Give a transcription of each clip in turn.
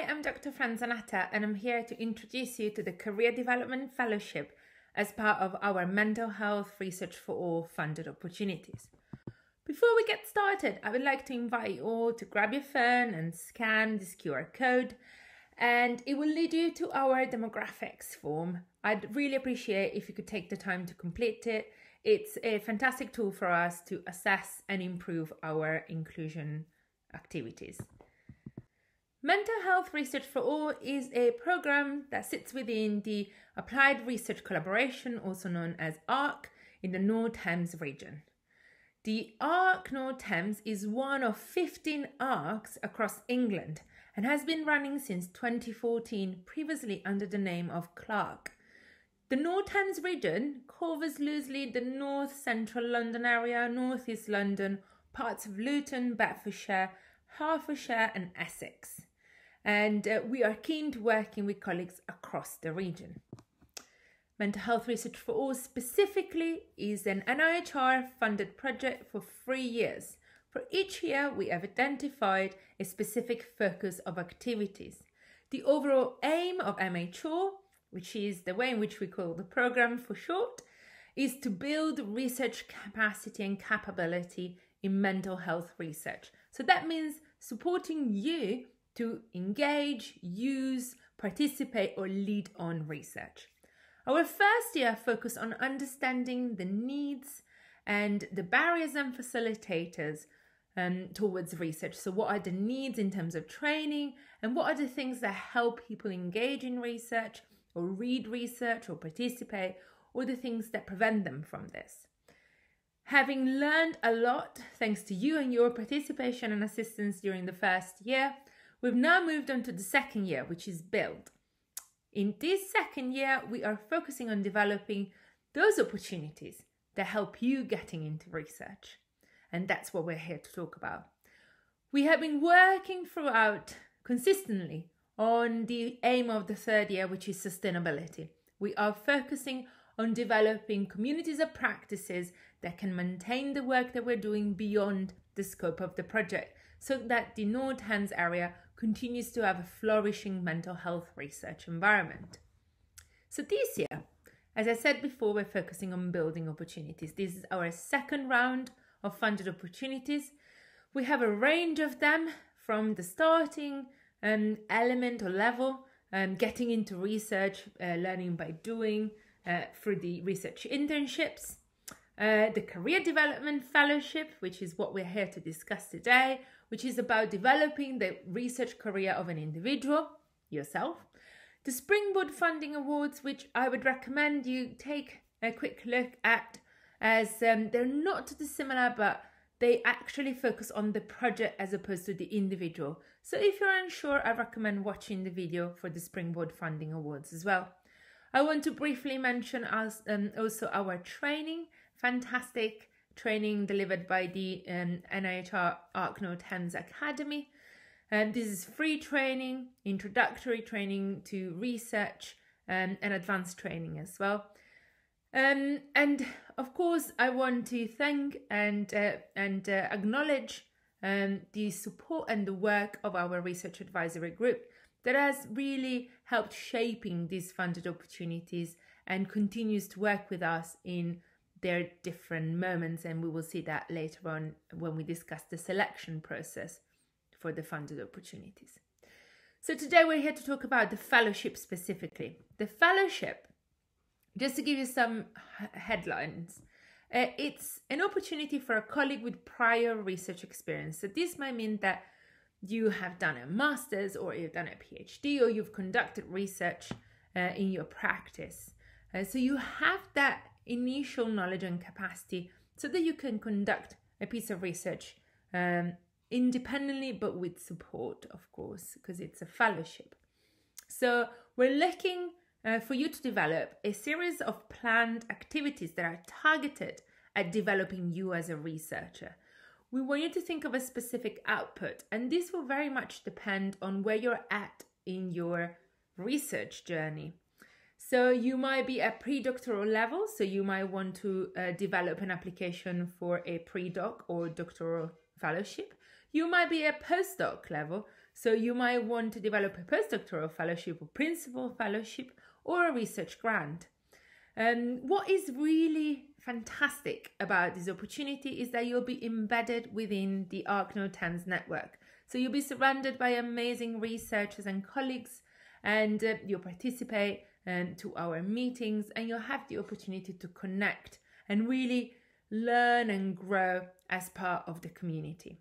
Hi, I'm Dr. Fran Zanatta, and I'm here to introduce you to the Career Development Fellowship as part of our Mental Health Research for All funded opportunities. Before we get started, I would like to invite you all to grab your phone and scan this QR code, and it will lead you to our demographics form. I'd really appreciate if you could take the time to complete it. It's a fantastic tool for us to assess and improve our inclusion activities. Mental Health Research for All is a program that sits within the Applied Research Collaboration, also known as ARC, in the North Thames region. The ARC North Thames is one of 15 ARCs across England and has been running since 2014, previously under the name of Clark. The North Thames region covers loosely the North Central London area, North East London, parts of Luton, Bedfordshire, Hertfordshire and Essex. And we are keen to working with colleagues across the region. Mental Health Research for All specifically is an NIHR funded project for 3 years. For each year, we have identified a specific focus of activities. The overall aim of MHR, which is the way in which we call the program for short, is to build research capacity and capability in mental health research. So that means supporting you to engage, use, participate or lead on research. Our first year focused on understanding the needs and the barriers and facilitators towards research. So what are the needs in terms of training and what are the things that help people engage in research or read research or participate, or the things that prevent them from this. Having learned a lot thanks to you and your participation and assistance during the first year, we've now moved on to the second year, which is build. In this second year, we are focusing on developing those opportunities that help you getting into research. And that's what we're here to talk about. We have been working throughout consistently on the aim of the third year, which is sustainability. We are focusing on developing communities of practices that can maintain the work that we're doing beyond the scope of the project, so that the North Thames area continues to have a flourishing mental health research environment. So this year, as I said before, we're focusing on building opportunities. This is our second round of funded opportunities. We have a range of them from the starting element or level, getting into research, learning by doing, through the research internships, the Career Development Fellowship, which is what we're here to discuss today, which is about developing the research career of an individual, yourself. The Springboard Funding Awards, which I would recommend you take a quick look at, as they're not dissimilar, but they actually focus on the project as opposed to the individual. So if you're unsure, I recommend watching the video for the Springboard Funding Awards as well. I want to briefly mention also our training, fantastic training delivered by the NIHR ARC North Thames Academy. This is free training, introductory training to research and advanced training as well. And of course, I want to thank and acknowledge the support and the work of our research advisory group that has really helped shaping these funded opportunities and continues to work with us in their different moments. And we will see that later on when we discuss the selection process for the funded opportunities. So today we're here to talk about the fellowship specifically. The fellowship, just to give you some headlines, it's an opportunity for a colleague with prior research experience. So this might mean that you have done a master's or you've done a PhD or you've conducted research in your practice. So you have that initial knowledge and capacity so that you can conduct a piece of research independently, but with support, of course, because it's a fellowship. So we're looking for you to develop a series of planned activities that are targeted at developing you as a researcher. We want you to think of a specific output, and this will very much depend on where you're at in your research journey. So you might be at pre-doctoral level, so you might want to develop an application for a pre-doc or doctoral fellowship. You might be at postdoc level, So you might want to develop a postdoctoral fellowship or principal fellowship or a research grant. What is really fantastic about this opportunity is that you'll be embedded within the ArcNO-10's network. So you'll be surrounded by amazing researchers and colleagues, and you'll participate to our meetings, and you'll have the opportunity to connect and really learn and grow as part of the community.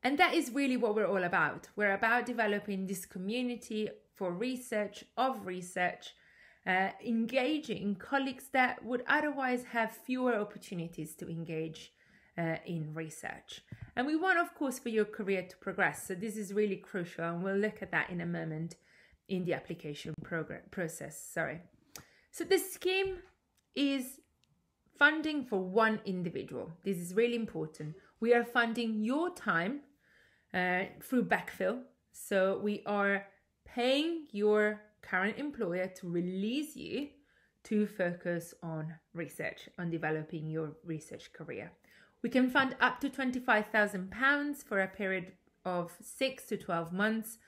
And that is really what we're all about. We're about developing this community for research, engaging colleagues that would otherwise have fewer opportunities to engage in research. And we want, of course, for your career to progress. So this is really crucial, and we'll look at that in a moment in the application process. So the scheme is funding for one individual. This is really important. We are funding your time through backfill. So we are paying your current employer to release you to focus on research, on developing your research career. We can fund up to £25,000 for a period of 6 to 12 months.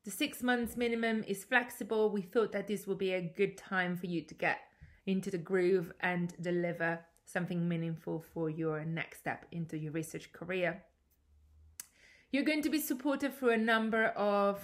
The 6 months minimum is flexible. We thought that this would be a good time for you to get into the groove and deliver something meaningful for your next step into your research career. You're going to be supported through a number of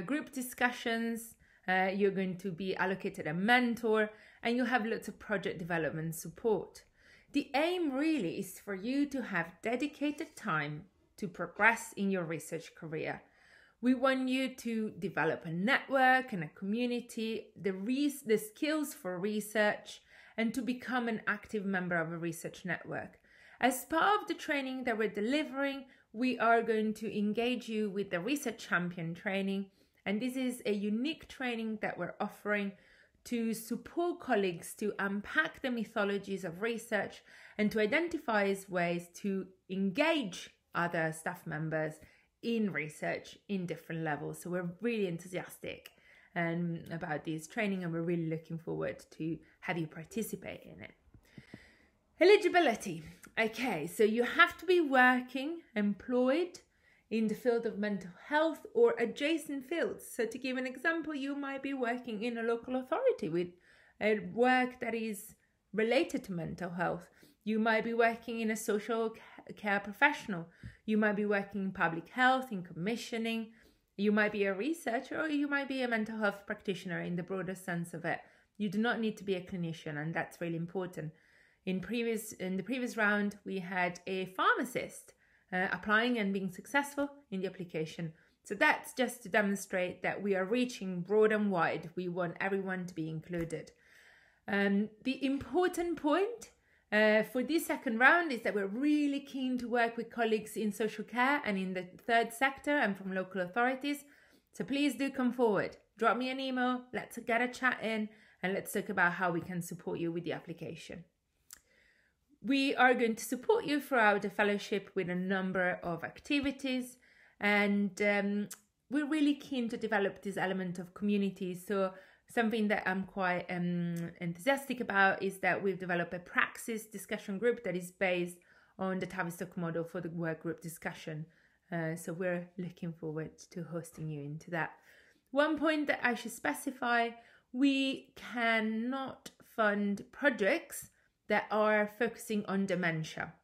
group discussions. You're going to be allocated a mentor, and you have lots of project development support. The aim really is for you to have dedicated time to progress in your research career. We want you to develop a network and a community, the skills for research, and to become an active member of a research network. As part of the training that we're delivering, we are going to engage you with the Research Champion training. And this is a unique training that we're offering to support colleagues to unpack the mythologies of research and to identify ways to engage other staff members in research in different levels. So we're really enthusiastic about this training, and we're really looking forward to have you participate in it. Eligibility. Okay, so you have to be working, employed in the field of mental health or adjacent fields. So to give an example, you might be working in a local authority with a work that is related to mental health. You might be working in a social care professional. You might be working in public health, in commissioning. You might be a researcher, or you might be a mental health practitioner in the broader sense of it. You do not need to be a clinician, and that's really important. In the previous round, we had a pharmacist applying and being successful in the application. So that's just to demonstrate that we are reaching broad and wide. We want everyone to be included. The important point for this second round is that we're really keen to work with colleagues in social care and in the third sector and from local authorities. So please do come forward. Drop me an email. Let's get a chat in, and let's talk about how we can support you with the application. We are going to support you throughout the fellowship with a number of activities, and we're really keen to develop this element of community. So something that I'm quite enthusiastic about is that we've developed a praxis discussion group that is based on the Tavistock model for the work group discussion. So we're looking forward to hosting you into that. One point that I should specify, we cannot fund projects that are focusing on dementia.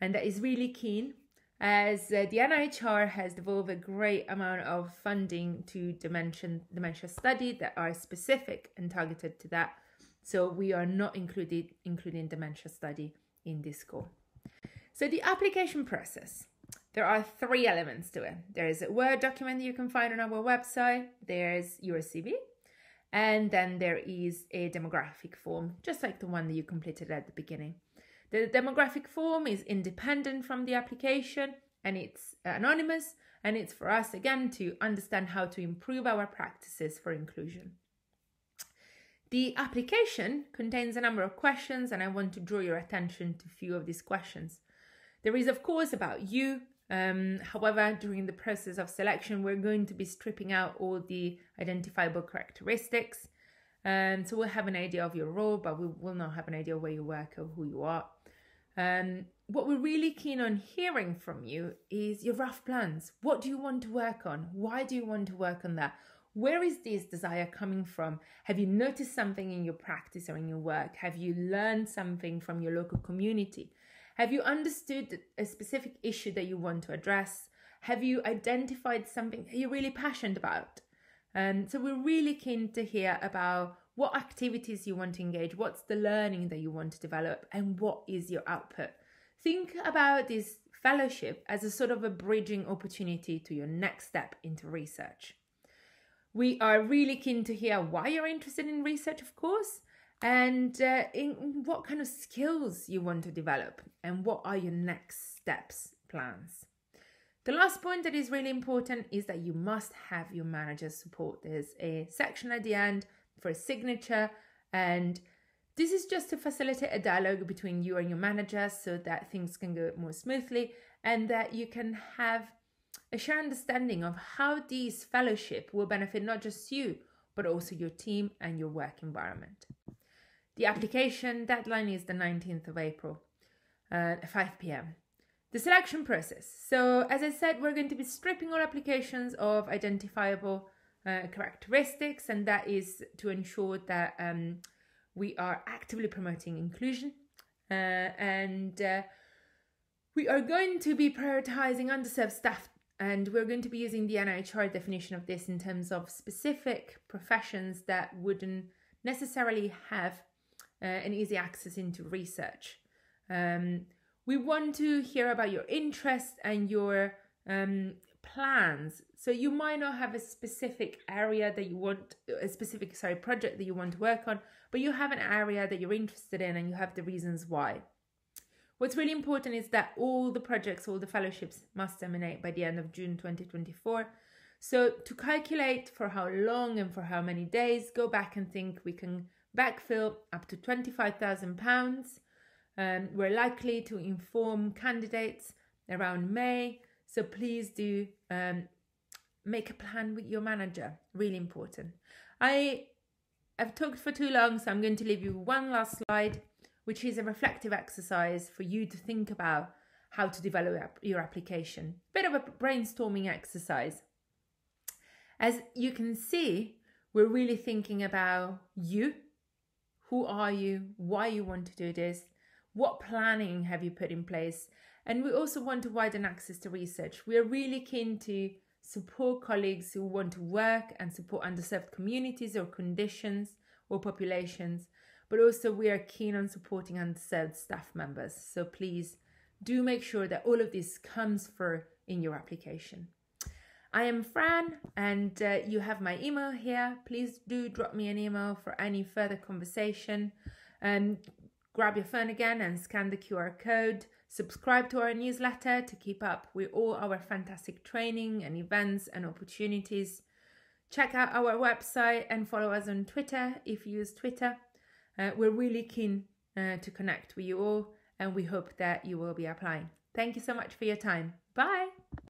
And that is really keen, as the NIHR has devolved a great amount of funding to dementia study that are specific and targeted to that. So we are not including dementia study in this score. So the application process, there are 3 elements to it. There is a Word document that you can find on our website. There's your CV. And then there is a demographic form, just like the one that you completed at the beginning. The demographic form is independent from the application, and it's anonymous, and it's for us, again, to understand how to improve our practices for inclusion. The application contains a number of questions, and I want to draw your attention to a few of these questions. There is, of course, about you. However, during the process of selection, we're going to be stripping out all the identifiable characteristics. So we'll have an idea of your role, but we will not have an idea of where you work or who you are. what we're really keen on hearing from you is your rough plans. What do you want to work on? Why do you want to work on that? Where is this desire coming from? Have you noticed something in your practice or in your work? Have you learned something from your local community? Have you understood a specific issue that you want to address? Have you identified something that you're really passionate about? So we're really keen to hear about what activities you want to engage, what's the learning that you want to develop, and what is your output. Think about this fellowship as a sort of a bridging opportunity to your next step into research. We are really keen to hear why you're interested in research, of course, and in what kind of skills you want to develop, and what are your next steps, plans. The last point that is really important is that you must have your manager's support. There's a section at the end for a signature, and this is just to facilitate a dialogue between you and your manager so that things can go more smoothly and that you can have a shared understanding of how this fellowship will benefit not just you, but also your team and your work environment. The application deadline is the 19th of April at 5 p.m. The selection process. So as I said, we're going to be stripping all applications of identifiable characteristics, and that is to ensure that we are actively promoting inclusion and we are going to be prioritizing underserved staff, and we're going to be using the NIHR definition of this in terms of specific professions that wouldn't necessarily have an easy access into research. We want to hear about your interests and your plans. So you might not have a specific area that you want, project that you want to work on, but you have an area that you're interested in and you have the reasons why. What's really important is that all the projects, all the fellowships must terminate by the end of June 2024. So to calculate for how long and for how many days, go back and think we can backfill up to £25,000. We're likely to inform candidates around May, so please do make a plan with your manager. Really important. I've talked for too long, so I'm going to leave you one last slide, which is a reflective exercise for you to think about how to develop your application. Bit of a brainstorming exercise. As you can see, we're really thinking about you. Who are you? Why you want to do this? What planning have you put in place? And we also want to widen access to research. We are really keen to support colleagues who want to work and support underserved communities or conditions or populations, but also we are keen on supporting underserved staff members. So please do make sure that all of this comes through in your application. I am Fran, and you have my email here. Please do drop me an email for any further conversation. Grab your phone again and scan the QR code. Subscribe to our newsletter to keep up with all our fantastic training and events and opportunities. Check out our website and follow us on Twitter if you use Twitter. We're really keen to connect with you all, and we hope that you will be applying. Thank you so much for your time. Bye.